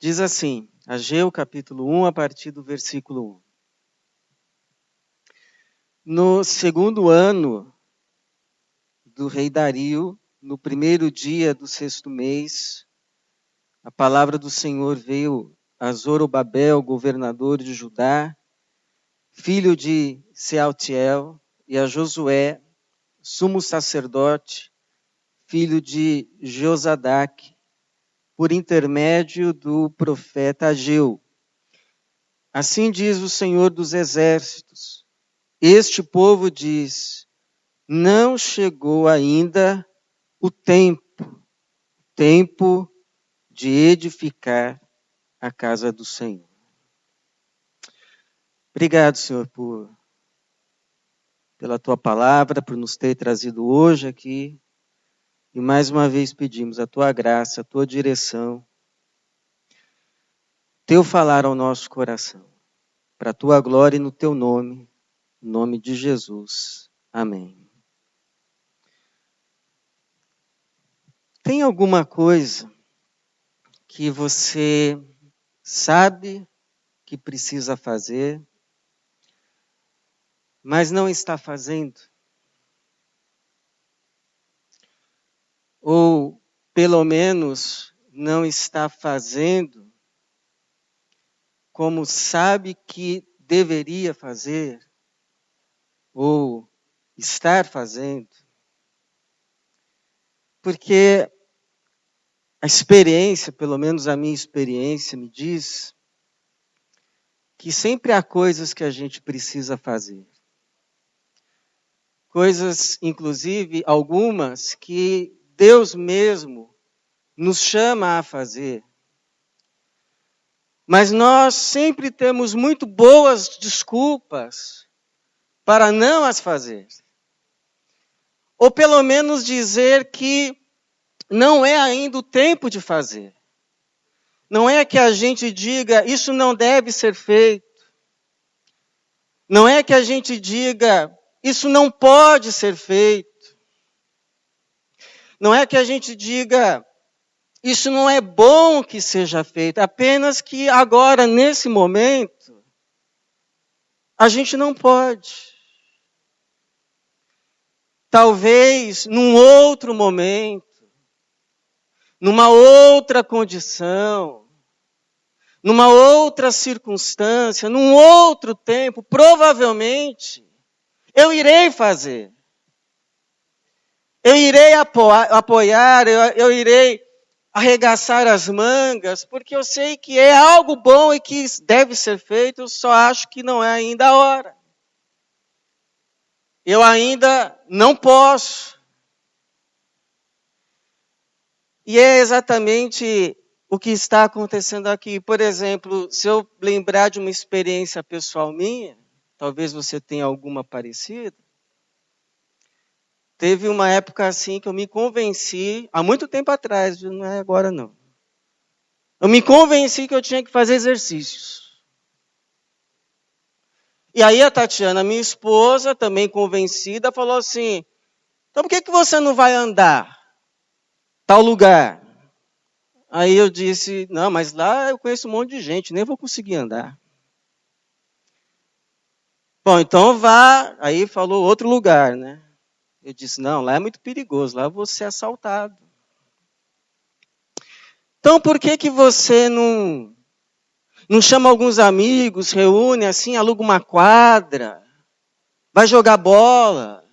Diz assim, Ageu capítulo 1, a partir do versículo 1. No segundo ano do rei Dario, no primeiro dia do sexto mês, a palavra do Senhor veio a Zorobabel, governador de Judá, filho de Sealtiel, e a Josué, sumo sacerdote, filho de Josadaque, por intermédio do profeta Ageu. Assim diz o Senhor dos Exércitos: este povo diz, não chegou ainda o tempo de edificar a casa do Senhor. Obrigado, Senhor, pela tua palavra, por nos ter trazido hoje aqui. E mais uma vez pedimos a tua graça, a tua direção, teu falar ao nosso coração, para a tua glória e no teu nome, em nome de Jesus. Amém. Tem alguma coisa que você sabe que precisa fazer, mas não está fazendo? Ou, pelo menos, não está fazendo como sabe que deveria fazer, ou estar fazendo? Porque a experiência, pelo menos a minha experiência, me diz que sempre há coisas que a gente precisa fazer. Coisas, inclusive, algumas que Deus mesmo nos chama a fazer. Mas nós sempre temos muito boas desculpas para não as fazer. Ou pelo menos dizer que não é ainda o tempo de fazer. Não é que a gente diga, isso não deve ser feito. Não é que a gente diga, isso não pode ser feito. Não é que a gente diga, isso não é bom que seja feito. Apenas que agora, nesse momento, a gente não pode. Talvez num outro momento, numa outra condição, numa outra circunstância, num outro tempo, provavelmente, eu irei fazer. Eu irei apoiar, eu irei arregaçar as mangas, porque eu sei que é algo bom e que deve ser feito, eu só acho que não é ainda a hora. Eu ainda não posso. E é exatamente o que está acontecendo aqui. Por exemplo, se eu lembrar de uma experiência pessoal minha, talvez você tenha alguma parecida. Teve uma época assim que eu me convenci, há muito tempo atrás, não é agora não. Eu me convenci que eu tinha que fazer exercícios. E aí a Tatiana, minha esposa, também convencida, falou assim, então por que você não vai andar tal lugar? Aí eu disse, não, mas lá eu conheço um monte de gente, nem vou conseguir andar. Bom, então vá, aí falou outro lugar, né? Eu disse, não, lá é muito perigoso, lá eu vou ser assaltado. Então por que você não chama alguns amigos, reúne assim, aluga uma quadra, vai jogar bola?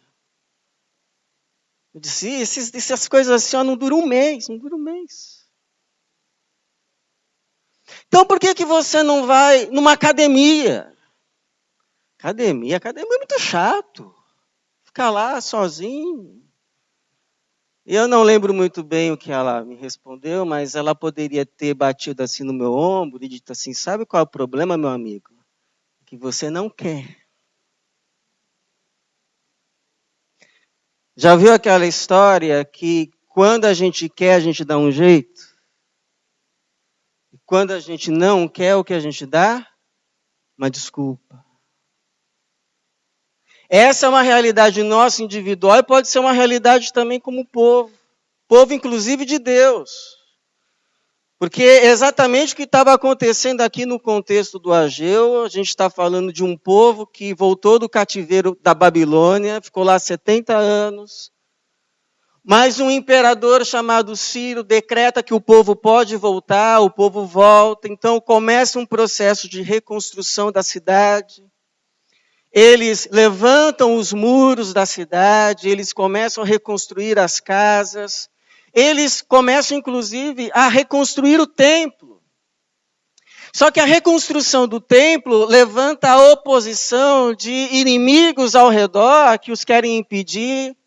Eu disse, essas coisas assim, ó, não duram um mês, não duram um mês. Então por que você não vai numa academia? Academia é muito chato. Ficar lá sozinho. Eu não lembro muito bem o que ela me respondeu, mas ela poderia ter batido assim no meu ombro e dito assim, sabe qual é o problema, meu amigo? Que você não quer. Já viu aquela história que quando a gente quer, a gente dá um jeito? E quando a gente não quer, o que a gente dá? Uma desculpa. Essa é uma realidade nossa individual e pode ser uma realidade também como povo. Povo, inclusive, de Deus. Porque exatamente o que estava acontecendo aqui no contexto do Ageu, a gente está falando de um povo que voltou do cativeiro da Babilônia, ficou lá 70 anos, mas um imperador chamado Ciro decreta que o povo pode voltar, o povo volta, então começa um processo de reconstrução da cidade. Eles levantam os muros da cidade, eles começam a reconstruir as casas, eles começam, inclusive, a reconstruir o templo. Só que a reconstrução do templo levanta a oposição de inimigos ao redor que os querem impedir.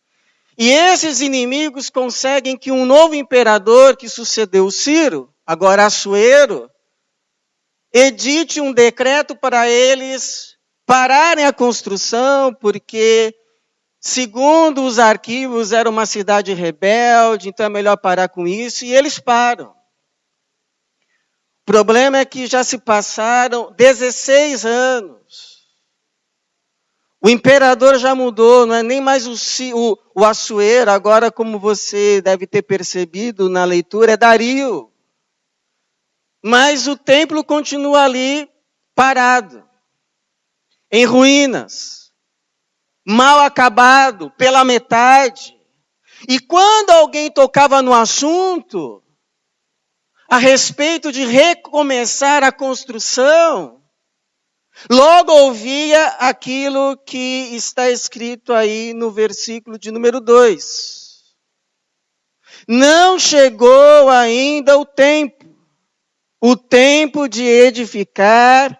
E esses inimigos conseguem que um novo imperador que sucedeu Ciro, agora Assuero, edite um decreto para eles pararem a construção, porque, segundo os arquivos, era uma cidade rebelde, então é melhor parar com isso, e eles param. O problema é que já se passaram 16 anos. O imperador já mudou, não é nem mais o Assuero, agora, como você deve ter percebido na leitura, é Dario. Mas o templo continua ali parado, em ruínas, mal acabado, pela metade. E quando alguém tocava no assunto, a respeito de recomeçar a construção, logo ouvia aquilo que está escrito aí no versículo de número 2. Não chegou ainda o tempo de edificar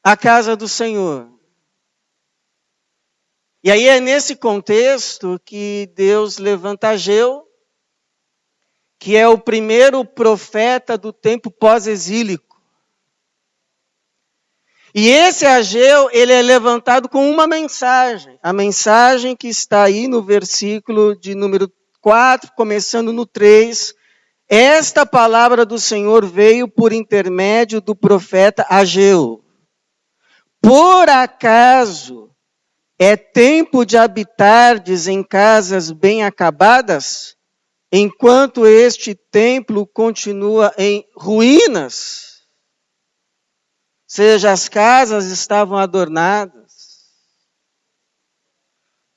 a casa do Senhor. E aí é nesse contexto que Deus levanta Ageu, que é o primeiro profeta do tempo pós-exílico. E esse Ageu, ele é levantado com uma mensagem. A mensagem que está aí no versículo de número 4, começando no 3. Esta palavra do Senhor veio por intermédio do profeta Ageu. Por acaso é tempo de habitardes em casas bem acabadas, enquanto este templo continua em ruínas? Ou seja, as casas estavam adornadas,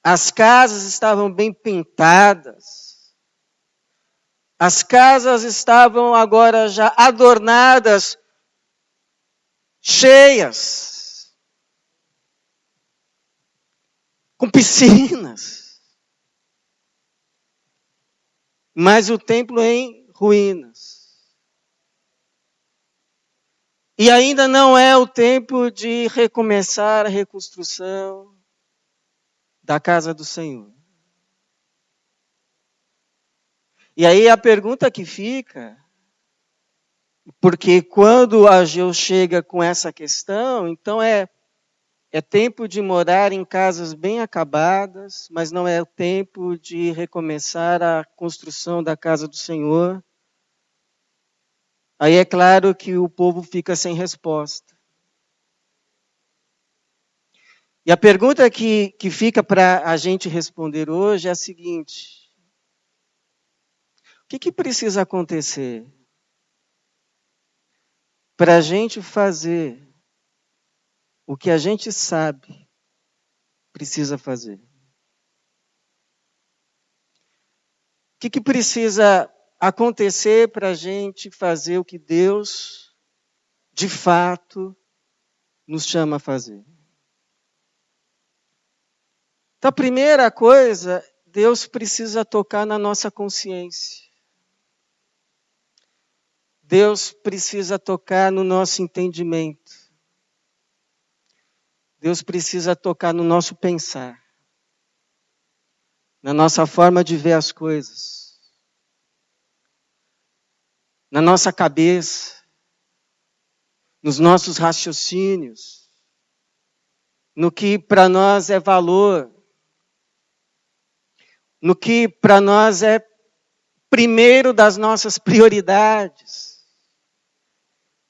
as casas estavam bem pintadas, as casas estavam agora já adornadas, cheias, com piscinas, mas o templo em ruínas. E ainda não é o tempo de recomeçar a reconstrução da casa do Senhor. E aí a pergunta que fica, porque quando Ageu chega com essa questão, então é tempo de morar em casas bem acabadas, mas não é o tempo de recomeçar a construção da casa do Senhor. Aí é claro que o povo fica sem resposta. E a pergunta que fica para a gente responder hoje é a seguinte: o que precisa acontecer para a gente fazer o que a gente sabe precisa fazer? O que precisa acontecer para a gente fazer o que Deus, de fato, nos chama a fazer? Então, a primeira coisa, Deus precisa tocar na nossa consciência. Deus precisa tocar no nosso entendimento. Deus precisa tocar no nosso pensar, na nossa forma de ver as coisas, na nossa cabeça, nos nossos raciocínios, no que para nós é valor, no que para nós é primeiro das nossas prioridades.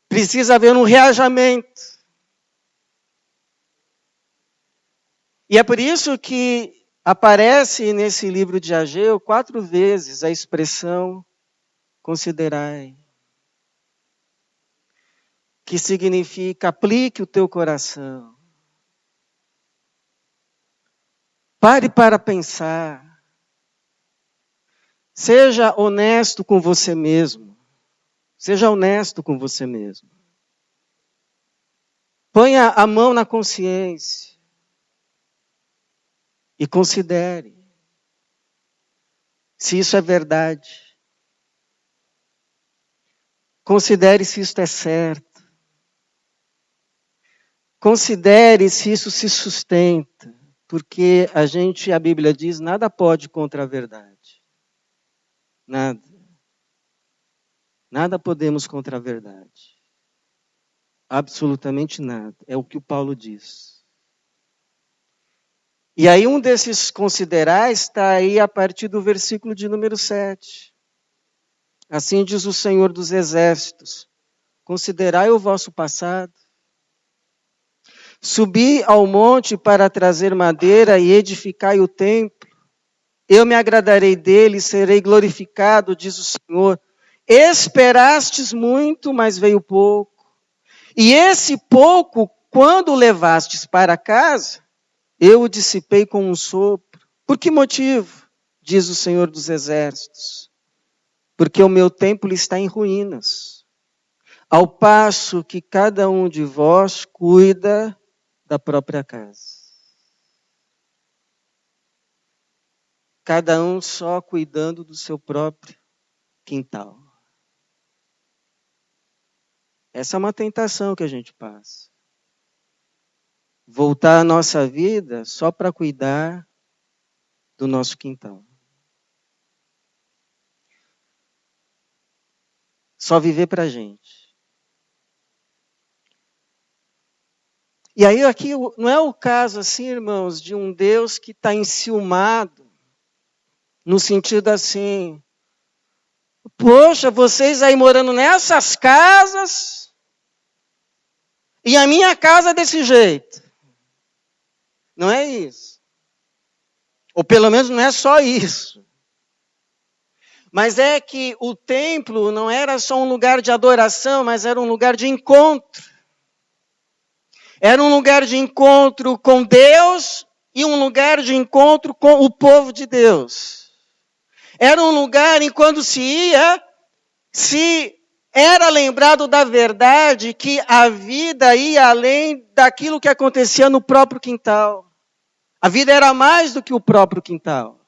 Precisa haver um reajamento. E é por isso que aparece nesse livro de Ageu 4 vezes a expressão considerai. que significa aplique o teu coração. Pare para pensar. Seja honesto com você mesmo. Seja honesto com você mesmo. Ponha a mão na consciência e considere se isso é verdade. Considere se isto é certo. Considere se isso se sustenta. Porque a Bíblia diz, nada pode contra a verdade. Nada. Nada podemos contra a verdade. Absolutamente nada. É o que o Paulo diz. E aí um desses considerais está aí a partir do versículo de número 7. Assim diz o Senhor dos Exércitos. Considerai o vosso passado. Subi ao monte para trazer madeira e edificai o templo. Eu me agradarei dele e serei glorificado, diz o Senhor. Esperastes muito, mas veio pouco. E esse pouco, quando o levastes para casa, eu o dissipei com um sopro. Por que motivo? Diz o Senhor dos Exércitos. Porque o meu templo está em ruínas. Ao passo que cada um de vós cuida da própria casa. Cada um só cuidando do seu próprio quintal. Essa é uma tentação que a gente passa. Voltar a nossa vida só para cuidar do nosso quintal. Só viver para a gente. E aí aqui não é o caso assim, irmãos, de um Deus que está enciumado, no sentido assim, poxa, vocês aí morando nessas casas, e a minha casa é desse jeito. Não é isso. Ou pelo menos não é só isso. Mas é que o templo não era só um lugar de adoração, mas era um lugar de encontro. Era um lugar de encontro com Deus e um lugar de encontro com o povo de Deus. Era um lugar em quando se ia, se era lembrado da verdade que a vida ia além daquilo que acontecia no próprio quintal. A vida era mais do que o próprio quintal.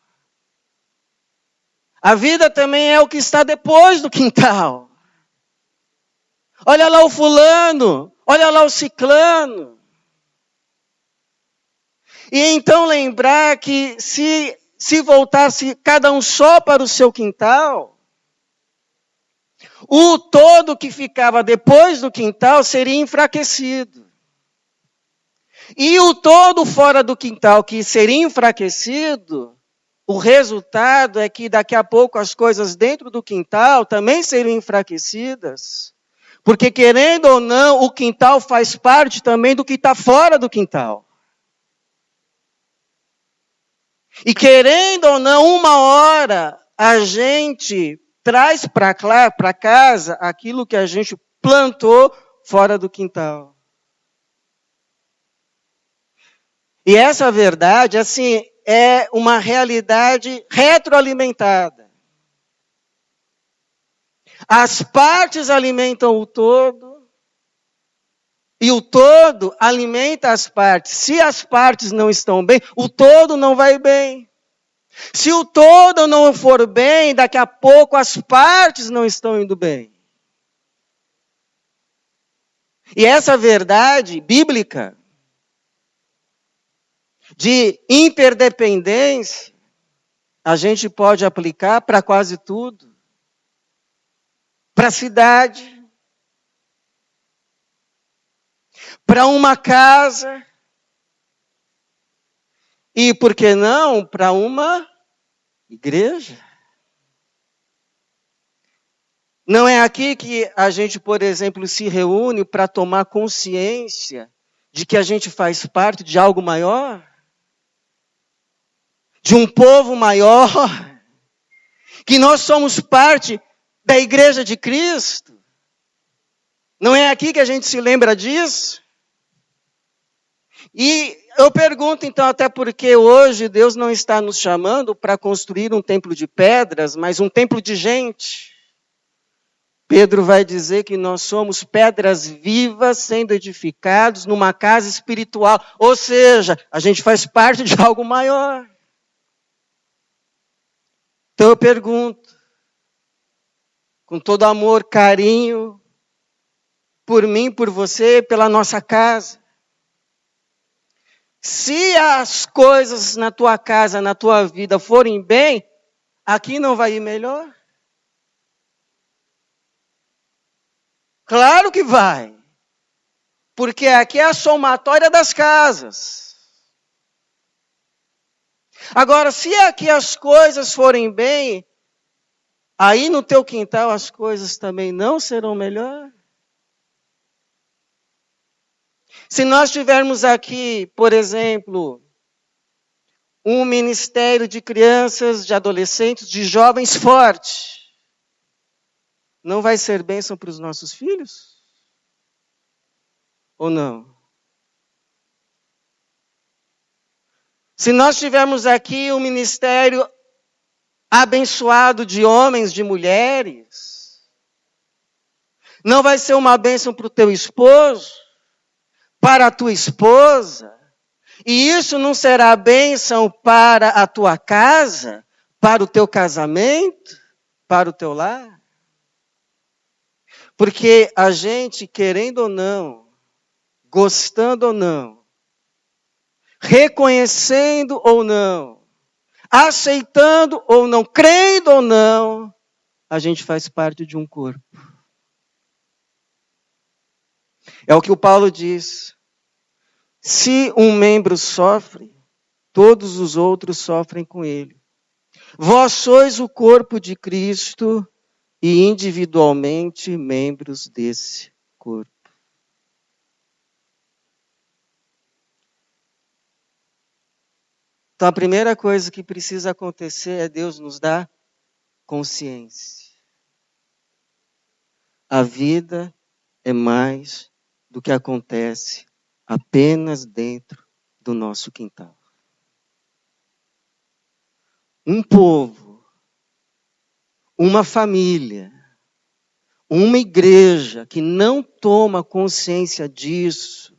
A vida também é o que está depois do quintal. Olha lá o fulano, olha lá o ciclano. E então lembrar que se voltasse cada um só para o seu quintal, o todo que ficava depois do quintal seria enfraquecido. E o todo fora do quintal que seria enfraquecido, o resultado é que daqui a pouco as coisas dentro do quintal também seriam enfraquecidas. Porque querendo ou não, o quintal faz parte também do que está fora do quintal. E querendo ou não, uma hora a gente traz para casa aquilo que a gente plantou fora do quintal. E essa verdade, assim, é uma realidade retroalimentada. As partes alimentam o todo, e o todo alimenta as partes. Se as partes não estão bem, o todo não vai bem. Se o todo não for bem, daqui a pouco as partes não estão indo bem. E essa verdade bíblica de interdependência, a gente pode aplicar para quase tudo. Para a cidade, para uma casa, e por que não, para uma igreja. Não é aqui que a gente, por exemplo, se reúne para tomar consciência de que a gente faz parte de algo maior? De um povo maior? Que nós somos parte da igreja de Cristo? Não é aqui que a gente se lembra disso? E eu pergunto então, até porque hoje Deus não está nos chamando para construir um templo de pedras, mas um templo de gente. Pedro vai dizer que nós somos pedras vivas sendo edificados numa casa espiritual. Ou seja, a gente faz parte de algo maior. Então eu pergunto, com todo amor, carinho, por mim, por você, pela nossa casa. Se as coisas na tua casa, na tua vida forem bem, aqui não vai ir melhor? Claro que vai. Porque aqui é a somatória das casas. Agora, se aqui as coisas forem bem, aí no teu quintal as coisas também não serão melhor? Se nós tivermos aqui, por exemplo, um ministério de crianças, de adolescentes, de jovens forte, não vai ser bênção para os nossos filhos? Ou não? Se nós tivermos aqui um ministério abençoado de homens, de mulheres, não vai ser uma bênção para o teu esposo, para a tua esposa, e isso não será bênção para a tua casa, para o teu casamento, para o teu lar? Porque a gente, querendo ou não, gostando ou não, reconhecendo ou não, aceitando ou não, crendo ou não, a gente faz parte de um corpo. É o que o Paulo diz. Se um membro sofre, todos os outros sofrem com ele. Vós sois o corpo de Cristo e individualmente membros desse corpo. Então a primeira coisa que precisa acontecer é Deus nos dar consciência. A vida é mais do que acontece apenas dentro do nosso quintal. Um povo, uma família, uma igreja que não toma consciência disso,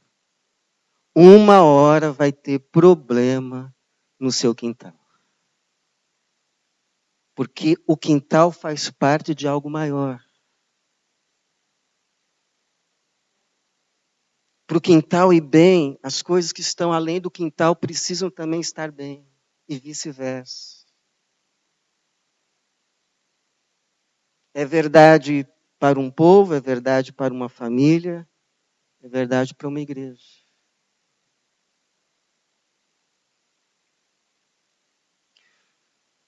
uma hora vai ter problema no seu quintal. Porque o quintal faz parte de algo maior. Para o quintal ir bem, as coisas que estão além do quintal precisam também estar bem. E vice-versa. É verdade para um povo, é verdade para uma família, é verdade para uma igreja.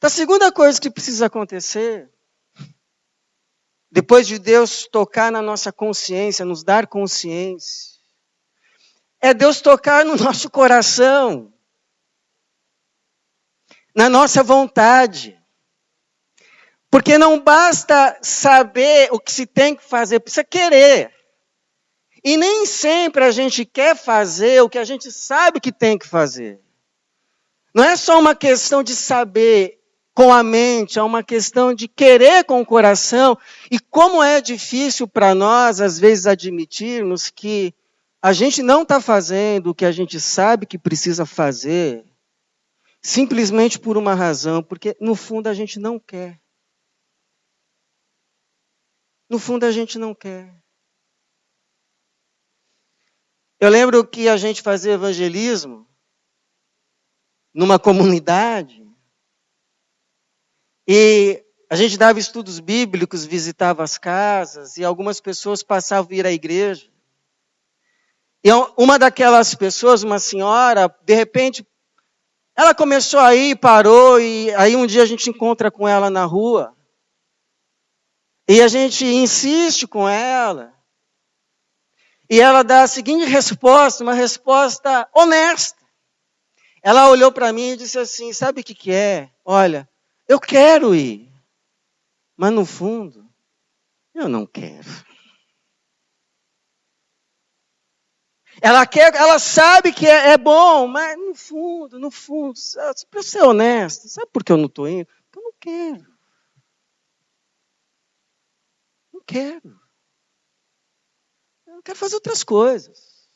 A segunda coisa que precisa acontecer, depois de Deus tocar na nossa consciência, nos dar consciência, é Deus tocar no nosso coração, na nossa vontade. Porque não basta saber o que se tem que fazer, precisa querer. E nem sempre a gente quer fazer o que a gente sabe que tem que fazer. Não é só uma questão de saber com a mente, é uma questão de querer com o coração. E como é difícil para nós, às vezes, admitirmos que a gente não está fazendo o que a gente sabe que precisa fazer, simplesmente por uma razão, porque no fundo a gente não quer. No fundo a gente não quer. Eu lembro que a gente fazia evangelismo numa comunidade e a gente dava estudos bíblicos, visitava as casas e algumas pessoas passavam a vir à igreja. E uma daquelas pessoas, uma senhora, de repente, ela começou a ir, parou e aí um dia a gente encontra com ela na rua. E a gente insiste com ela. E ela dá a seguinte resposta, uma resposta honesta. Ela olhou para mim e disse assim, sabe o que é? Olha, eu quero ir, mas no fundo, eu não quero. Ela sabe que é bom, mas no fundo, para ser honesto, sabe por que eu não estou indo? Porque eu não quero. Não quero. Eu quero fazer outras coisas.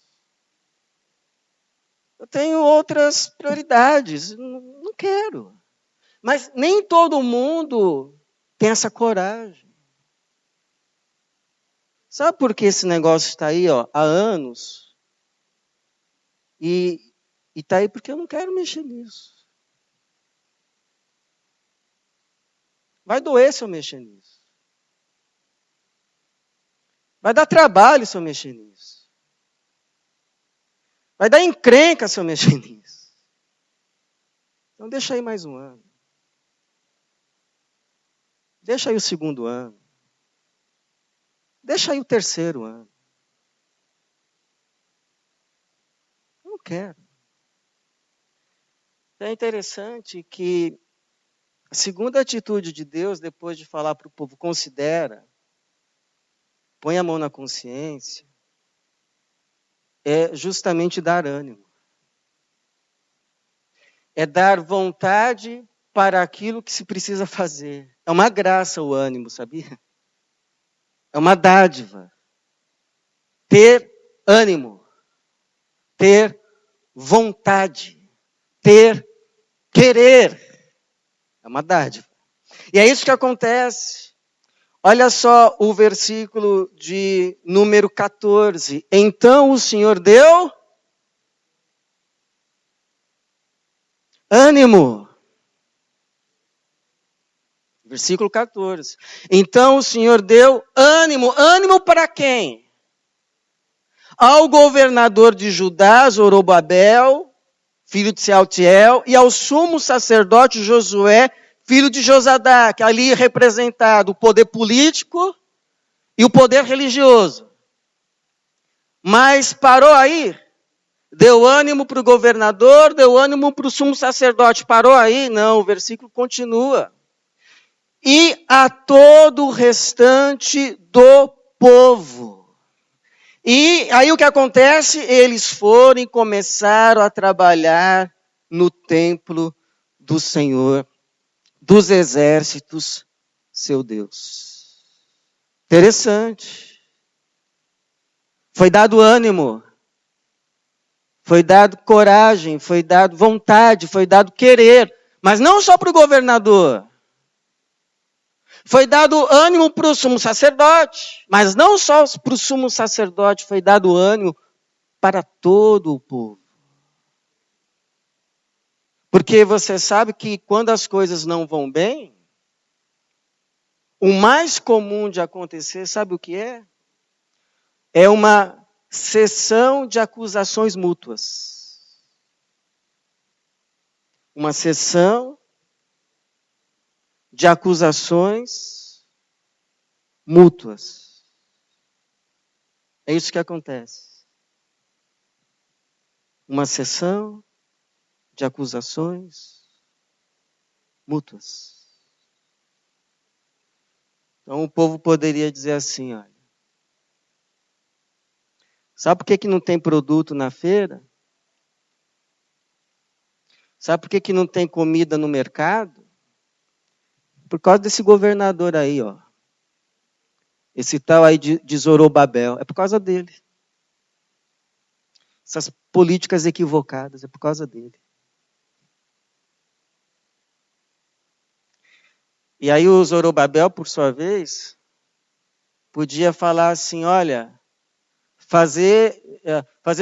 Eu tenho outras prioridades. Não quero. Mas nem todo mundo tem essa coragem. Sabe por que esse negócio está aí há anos? E está aí porque eu não quero mexer nisso. Vai doer se eu mexer nisso. Vai dar trabalho se eu mexer nisso. Vai dar encrenca se eu mexer nisso. Então deixa aí mais um ano. Deixa aí o segundo ano. Deixa aí o terceiro ano. Eu não quero. É interessante que a segunda atitude de Deus, depois de falar para o povo, considera, põe a mão na consciência, é justamente dar ânimo. É dar vontade para aquilo que se precisa fazer. É uma graça o ânimo, sabia? É uma dádiva. Ter ânimo. Ter vontade. Ter querer. É uma dádiva. E é isso que acontece. Olha só o versículo de número 14. Então o Senhor deu ânimo. Versículo 14. Então o Senhor deu ânimo. Ânimo para quem? Ao governador de Judá, Zorobabel, filho de Sealtiel, e ao sumo sacerdote Josué, filho de Josadá, que ali é representado o poder político e o poder religioso. Mas parou aí? Deu ânimo para o governador, deu ânimo para o sumo sacerdote. Parou aí? Não, o versículo continua. E a todo o restante do povo. E aí o que acontece? Eles foram e começaram a trabalhar no templo do Senhor, dos exércitos, seu Deus. Interessante. Foi dado ânimo, foi dado coragem, foi dado vontade, foi dado querer, mas não só para o governador. Foi dado ânimo para o sumo sacerdote, mas não só para o sumo sacerdote, foi dado ânimo para todo o povo. Porque você sabe que quando as coisas não vão bem, o mais comum de acontecer, sabe o que é? É uma sessão de acusações mútuas. Uma sessão de acusações mútuas. É isso que acontece. Uma sessão de acusações mútuas. Então o povo poderia dizer assim, olha, sabe por que não tem produto na feira? Sabe por que não tem comida no mercado? Por causa desse governador aí, ó. Esse tal aí de Zorobabel. É por causa dele. Essas políticas equivocadas, é por causa dele. E aí o Zorobabel, por sua vez, podia falar assim, olha, fazer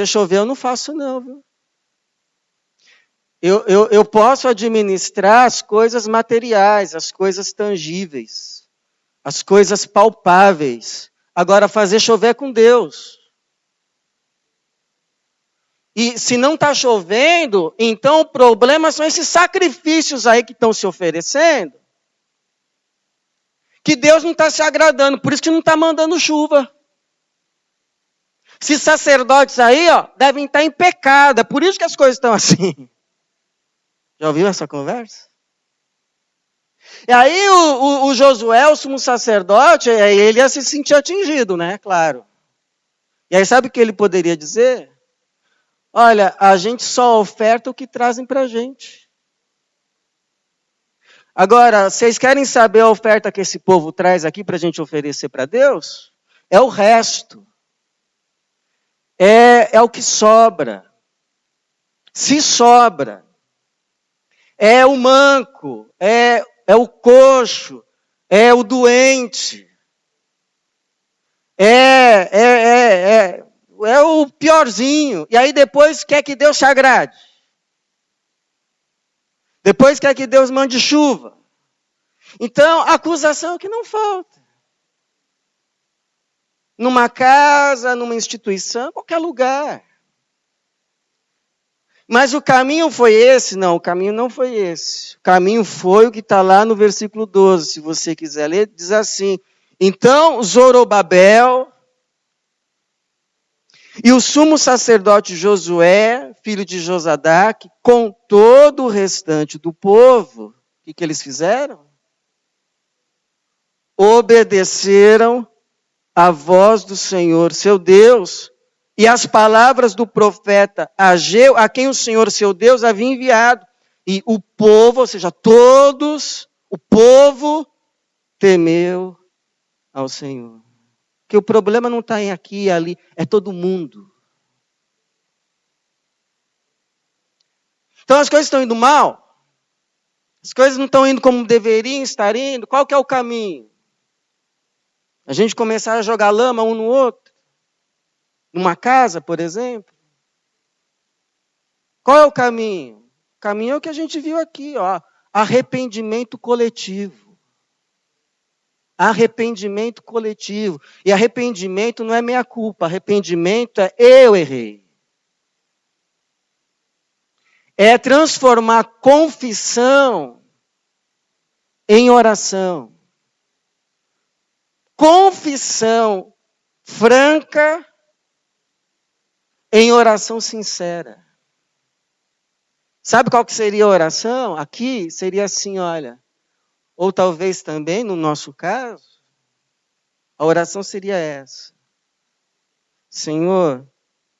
chover eu não faço não, viu? Eu posso administrar as coisas materiais, as coisas tangíveis, as coisas palpáveis. Agora, fazer chover é com Deus. E se não está chovendo, então o problema são esses sacrifícios aí que estão se oferecendo, que Deus não está se agradando, por isso que não está mandando chuva. Esses sacerdotes aí, devem estar em pecado, é por isso que as coisas estão assim. Já ouviu essa conversa? E aí o Josué, o sumo sacerdote, ele ia se sentir atingido, né? Claro. E aí sabe o que ele poderia dizer? Olha, a gente só oferta o que trazem para a gente. Agora, vocês querem saber a oferta que esse povo traz aqui para a gente oferecer para Deus? É o resto. É o que sobra. Se sobra. É o manco, é o coxo, é o doente. É o piorzinho. E aí depois quer que Deus se agrade. Depois quer que Deus mande chuva. Então, acusação é o que não falta. Numa casa, numa instituição, qualquer lugar. Mas o caminho foi esse? Não, o caminho não foi esse. O caminho foi o que está lá no versículo 12, se você quiser ler, diz assim: então Zorobabel e o sumo sacerdote Josué, filho de Josadaque, com todo o restante do povo, o que eles fizeram? Obedeceram à voz do Senhor, seu Deus, e às palavras do profeta Ageu, a quem o Senhor, seu Deus, havia enviado. E o povo, ou seja, todos, o povo temeu ao Senhor. Porque o problema não está em aqui e ali, é todo mundo. Então as coisas estão indo mal, as coisas não estão indo como deveriam estar indo. Qual que é o caminho? A gente começar a jogar lama um no outro? Numa casa, por exemplo? Qual é o caminho? O caminho é o que a gente viu aqui, ó. Arrependimento coletivo. Arrependimento coletivo. E arrependimento não é meia culpa, arrependimento é eu errei. É transformar confissão em oração. Confissão franca em oração sincera. Sabe qual que seria a oração? Aqui seria assim, olha. Ou talvez também, no nosso caso, a oração seria essa. Senhor,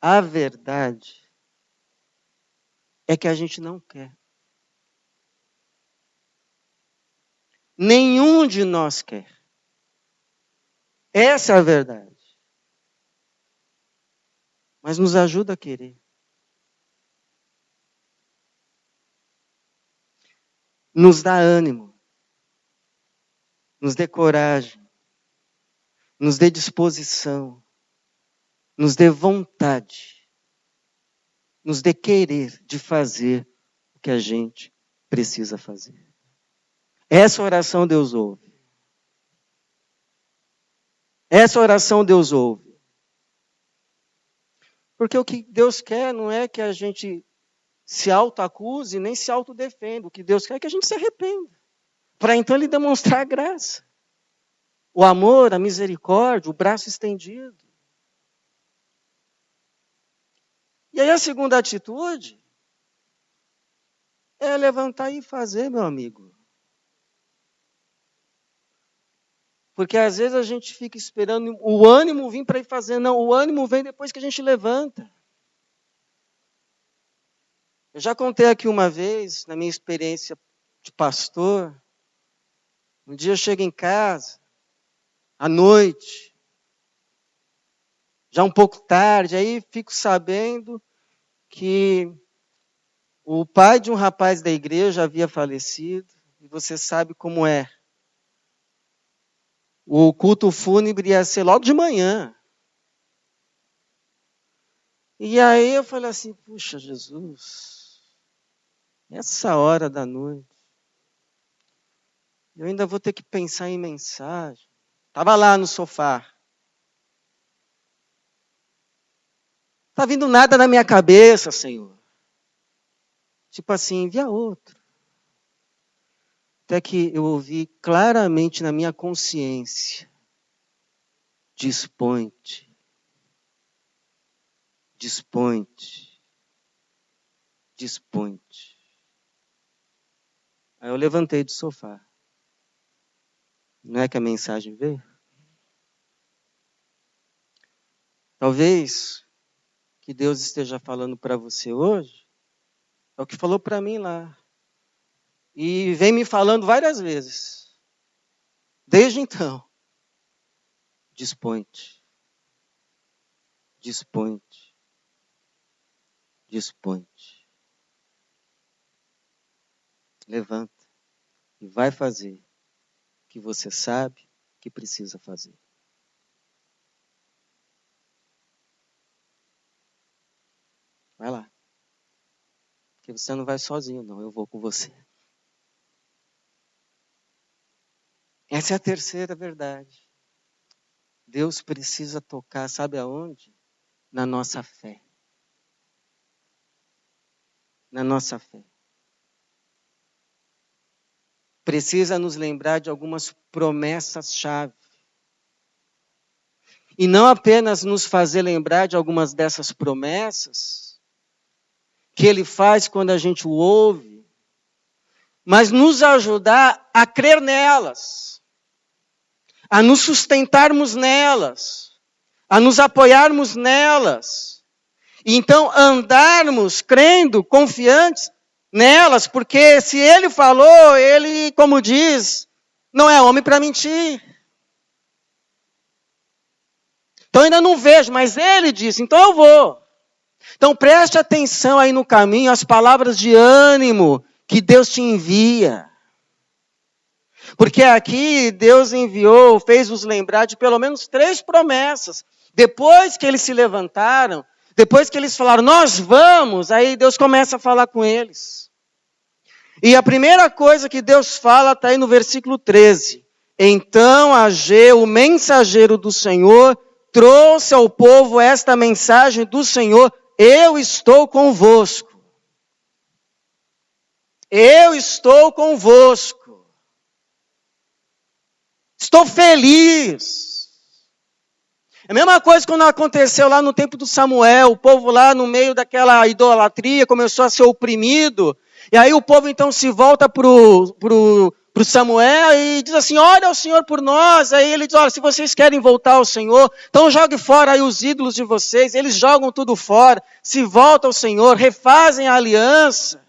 a verdade é que a gente não quer. Nenhum de nós quer. Essa é a verdade. Mas nos ajuda a querer. Nos dá ânimo. Nos dê coragem. Nos dê disposição. Nos dê vontade. Nos dê querer de fazer o que a gente precisa fazer. Essa oração Deus ouve. Essa oração Deus ouve. Porque o que Deus quer não é que a gente se autoacuse nem se autodefenda. O que Deus quer é que a gente se arrependa. Para então Ele demonstrar a graça. O amor, a misericórdia, o braço estendido. E aí a segunda atitude é levantar e fazer, meu amigo. Porque às vezes a gente fica esperando o ânimo vir para ir fazer. Não, o ânimo vem depois que a gente levanta. Eu já contei aqui uma vez, na minha experiência de pastor, um dia eu chego em casa, à noite, já um pouco tarde, aí fico sabendo que o pai de um rapaz da igreja havia falecido, e você sabe como é. O culto fúnebre ia ser logo de manhã. E aí eu falei assim, puxa Jesus, essa hora da noite, eu ainda vou ter que pensar em mensagem. Estava lá no sofá. Está vindo nada na minha cabeça, Senhor. Tipo assim, envia outro. Até que eu ouvi claramente na minha consciência, dispõe-te. Dispõe-te. Dispõe-te. Aí eu levantei do sofá. Não é que a mensagem veio? Talvez que Deus esteja falando para você hoje é o que falou para mim lá. E vem me falando várias vezes. Desde então. Dispõe-te. Dispõe-te. Dispõe-te. Levanta e vai fazer o que você sabe que precisa fazer. Vai lá. Porque você não vai sozinho, não. Eu vou com você. Essa é a terceira verdade. Deus precisa tocar, sabe aonde? Na nossa fé. Na nossa fé. Precisa nos lembrar de algumas promessas-chave. E não apenas nos fazer lembrar de algumas dessas promessas que Ele faz quando a gente o ouve, mas nos ajudar a crer nelas, a nos sustentarmos nelas, a nos apoiarmos nelas. E então andarmos crendo, confiantes nelas, porque se Ele falou, Ele, como diz, não é homem para mentir. Então ainda não vejo, mas Ele disse, então eu vou. Então preste atenção aí no caminho, as palavras de ânimo que Deus te envia. Porque aqui Deus enviou, fez-os lembrar de pelo menos 3 promessas. Depois que eles se levantaram, depois que eles falaram, nós vamos, aí Deus começa a falar com eles. E a primeira coisa que Deus fala está aí no versículo 13. Então Ageu, o mensageiro do Senhor, trouxe ao povo esta mensagem do Senhor, eu estou convosco. Eu estou convosco. Estou feliz. É a mesma coisa quando aconteceu lá no tempo do Samuel, o povo lá no meio daquela idolatria começou a ser oprimido, e aí o povo então se volta pro Samuel e diz assim, ore ao Senhor por nós. Aí ele diz, olha, se vocês querem voltar ao Senhor, então jogue fora aí os ídolos de vocês. Eles jogam tudo fora, se voltam ao Senhor, refazem a aliança.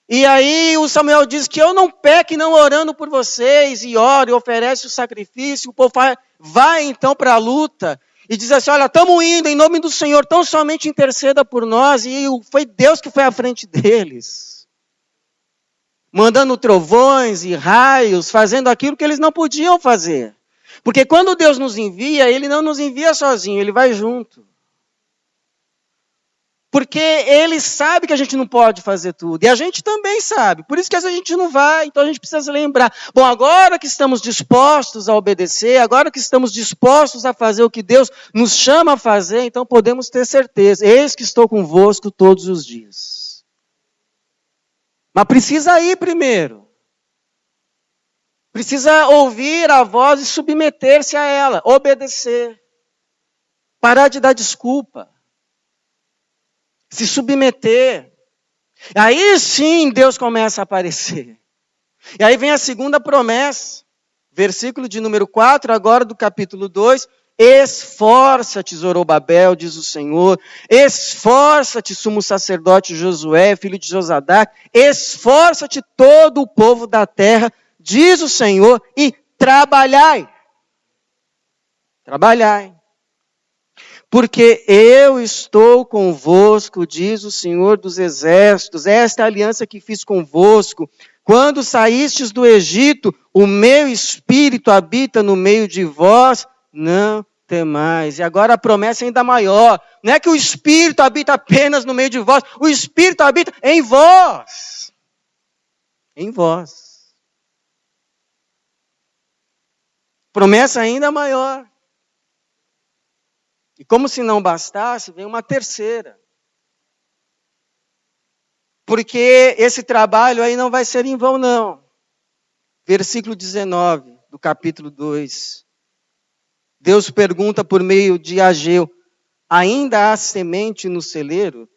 E aí o Samuel diz que eu não peque não orando por vocês, e ora e oferece o sacrifício. O povo vai então para a luta e diz assim, olha, estamos indo em nome do Senhor, tão somente interceda por nós. E foi Deus que foi à frente deles, mandando trovões e raios, fazendo aquilo que eles não podiam fazer. Porque quando Deus nos envia, Ele não nos envia sozinho, Ele vai junto. Porque Ele sabe que a gente não pode fazer tudo. E a gente também sabe. Por isso que às vezes a gente não vai. Então a gente precisa lembrar. Bom, agora que estamos dispostos a obedecer, agora que estamos dispostos a fazer o que Deus nos chama a fazer, então podemos ter certeza. Eis que estou convosco todos os dias. Mas precisa ir primeiro. Precisa ouvir a voz e submeter-se a ela. Obedecer. Parar de dar desculpa. Se submeter. Aí sim Deus começa a aparecer. E aí vem a segunda promessa. Versículo de número 4, agora do capítulo 2. Esforça-te, Zorobabel, diz o Senhor. Esforça-te, sumo sacerdote Josué, filho de Josadac. Esforça-te todo o povo da terra, diz o Senhor, e trabalhai. Trabalhai. Porque eu estou convosco, diz o Senhor dos Exércitos, esta é a aliança que fiz convosco. Quando saístes do Egito, o meu espírito habita no meio de vós, não temais. E agora a promessa é ainda maior. Não é que o espírito habita apenas no meio de vós, o espírito habita em vós. Em vós. Promessa ainda maior. E como se não bastasse, vem uma terceira. Porque esse trabalho aí não vai ser em vão, não. Versículo 19 do capítulo 2. Deus pergunta por meio de Ageu, ainda há semente no celeiro?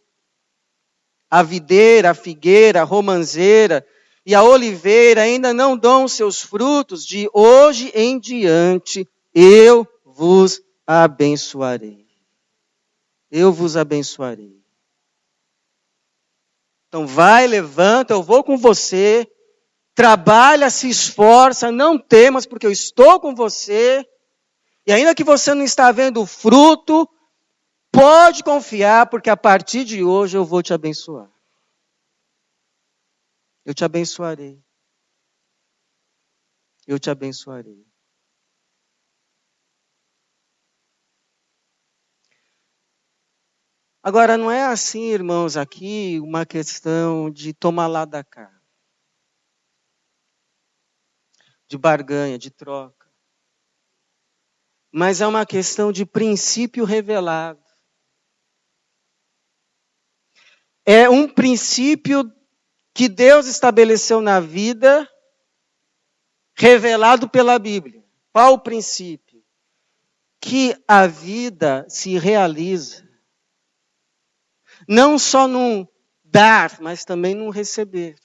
A videira, a figueira, a romanceira e a oliveira ainda não dão seus frutos? De hoje em diante eu vos abençoarei. eu vos abençoarei. Então vai, levanta, eu vou com você, trabalha, se esforça, não temas, porque eu estou com você, e ainda que você não está vendo o fruto, pode confiar, porque a partir de hoje eu vou te abençoar. Eu te abençoarei. Eu te abençoarei. Agora, não é assim, irmãos, aqui uma questão de tomar lá da cá, de barganha, de troca. Mas é uma questão de princípio revelado. É um princípio que Deus estabeleceu na vida, revelado pela Bíblia. Qual o princípio? Que a vida se realiza não só num dar, mas também num receber.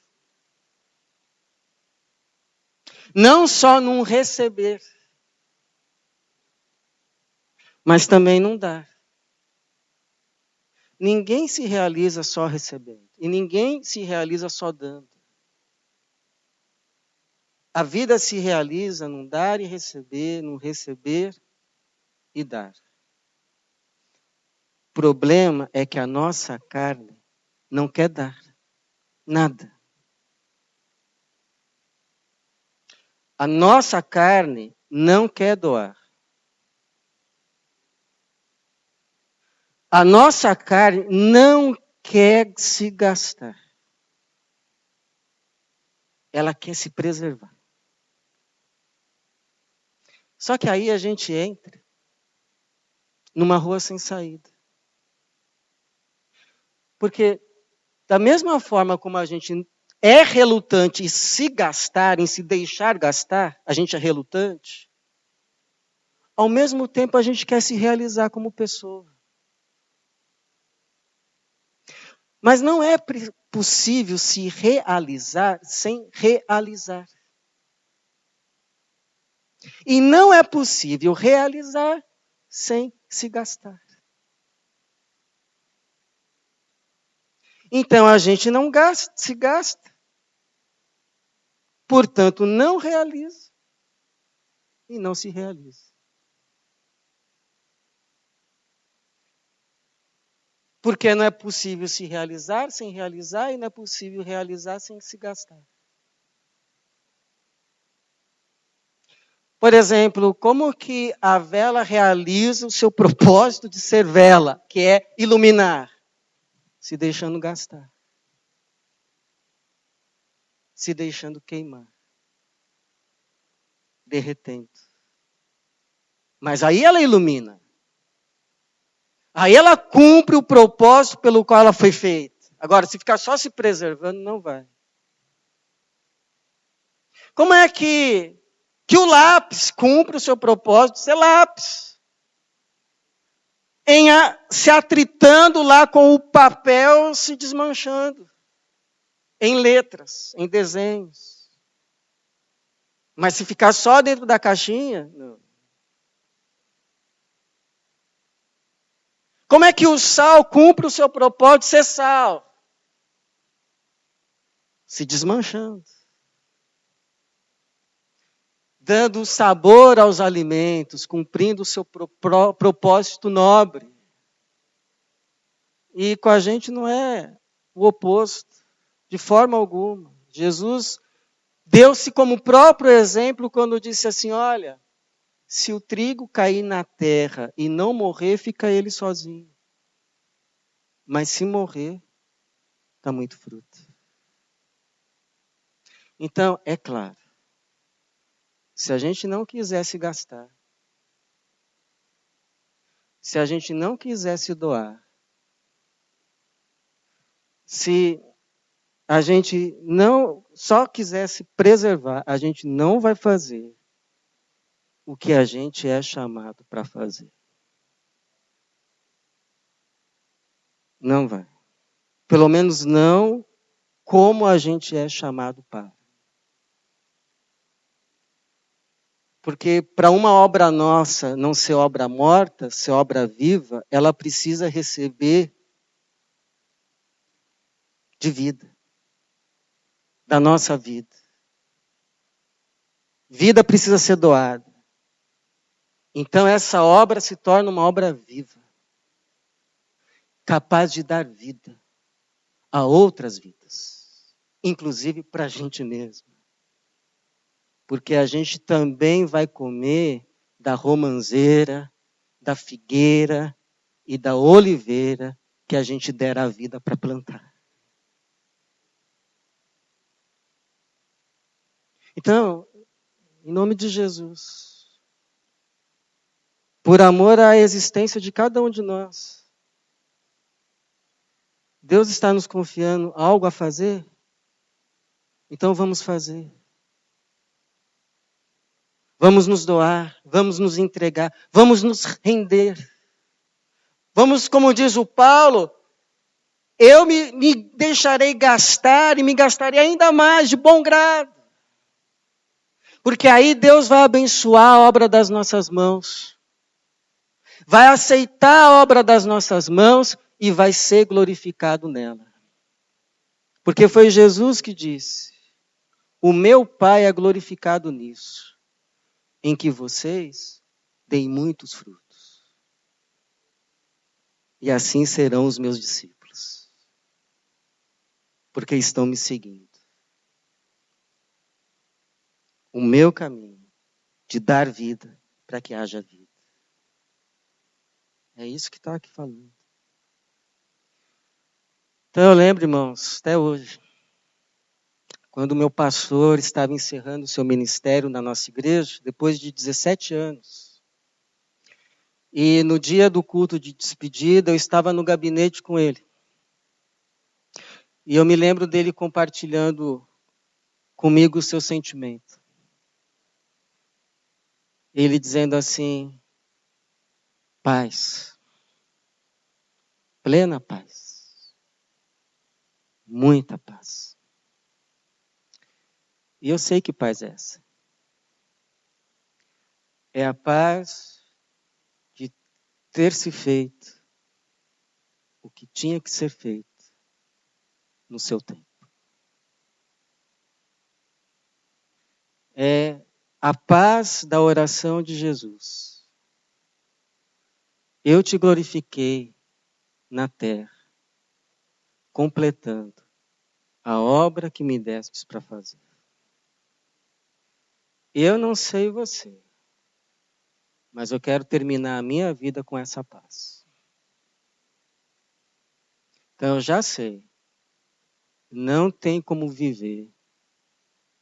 Não só num receber, mas também num dar. Ninguém se realiza só recebendo. E ninguém se realiza só dando. A vida se realiza num dar e receber, num receber e dar. O problema é que a nossa carne não quer dar nada. A nossa carne não quer doar. A nossa carne não quer se gastar. Ela quer se preservar. Só que aí a gente entra numa rua sem saída. Porque da mesma forma como a gente é relutante em se gastar, em se deixar gastar, a gente é relutante, ao mesmo tempo a gente quer se realizar como pessoa. Mas não é possível se realizar sem realizar. E não é possível realizar sem se gastar. Então a gente não gasta, se gasta. Portanto, não realiza e não se realiza. Porque não é possível se realizar sem realizar e não é possível realizar sem se gastar. Por exemplo, como que a vela realiza o seu propósito de ser vela, que é iluminar? Se deixando gastar. Se deixando queimar. Derretendo. Mas aí ela ilumina. Aí ela cumpre o propósito pelo qual ela foi feita. Agora, se ficar só se preservando, não vai. Como é que o lápis cumpre o seu propósito de ser lápis? Se atritando lá com o papel se desmanchando. Em letras, em desenhos. Mas se ficar só dentro da caixinha, não. Como é que o sal cumpre o seu propósito de ser sal? Se desmanchando. Dando sabor aos alimentos, cumprindo o seu propósito nobre. E com a gente não é o oposto, de forma alguma. Jesus deu-se como próprio exemplo quando disse assim, olha, se o trigo cair na terra e não morrer, fica ele sozinho. Mas se morrer, dá muito fruto. Então, é claro, se a gente não quiser se gastar, se a gente não quiser se doar, se a gente não só quiser se preservar, a gente não vai fazer o que a gente é chamado para fazer. Não vai. Pelo menos não como a gente é chamado para. Porque para uma obra nossa não ser obra morta, ser obra viva, ela precisa receber de vida, da nossa vida. Vida precisa ser doada. Então essa obra se torna uma obra viva, capaz de dar vida a outras vidas, inclusive para a gente mesmo. Porque a gente também vai comer da romanceira, da figueira e da oliveira que a gente der a vida para plantar. Então, em nome de Jesus, por amor à existência de cada um de nós, Deus está nos confiando algo a fazer? Então vamos fazer. Vamos nos doar, vamos nos entregar, vamos nos render. Vamos, como diz o Paulo, eu me deixarei gastar e me gastarei ainda mais de bom grado. Porque aí Deus vai abençoar a obra das nossas mãos. Vai aceitar a obra das nossas mãos e vai ser glorificado nela. Porque foi Jesus que disse, o meu Pai é glorificado nisso, em que vocês deem muitos frutos. E assim serão os meus discípulos. Porque estão me seguindo. O meu caminho de dar vida para que haja vida. É isso que está aqui falando. Então eu lembro, irmãos, até hoje, quando o meu pastor estava encerrando o seu ministério na nossa igreja, depois de 17 anos. E no dia do culto de despedida, eu estava no gabinete com ele. E eu me lembro dele compartilhando comigo o seu sentimento. Ele dizendo assim, paz, plena paz, muita paz. E eu sei que paz é essa. É a paz de ter se feito o que tinha que ser feito no seu tempo. É a paz da oração de Jesus. Eu te glorifiquei na terra, completando a obra que me destes para fazer. Eu não sei você, mas eu quero terminar a minha vida com essa paz. Então eu já sei, não tem como viver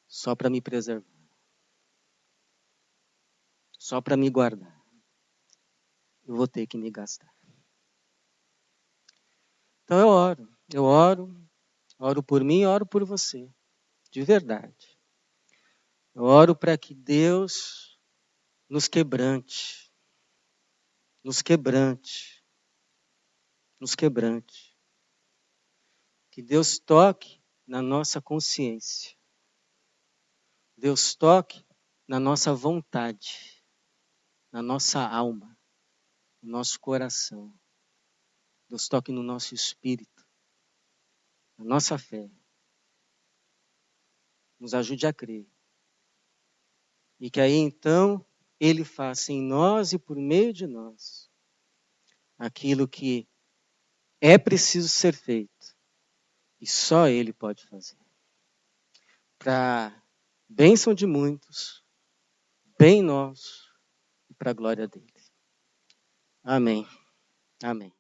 só para me preservar, só para me guardar. Eu vou ter que me gastar. Então eu oro por mim, oro por você, de verdade. Eu oro para que Deus nos quebrante, nos quebrante, nos quebrante. Que Deus toque na nossa consciência. Deus toque na nossa vontade, na nossa alma, no nosso coração. Deus toque no nosso espírito, na nossa fé. Nos ajude a crer. E que aí então Ele faça em nós e por meio de nós aquilo que é preciso ser feito. E só Ele pode fazer. Para bênção de muitos, bem nosso e para a glória dele. Amém. Amém.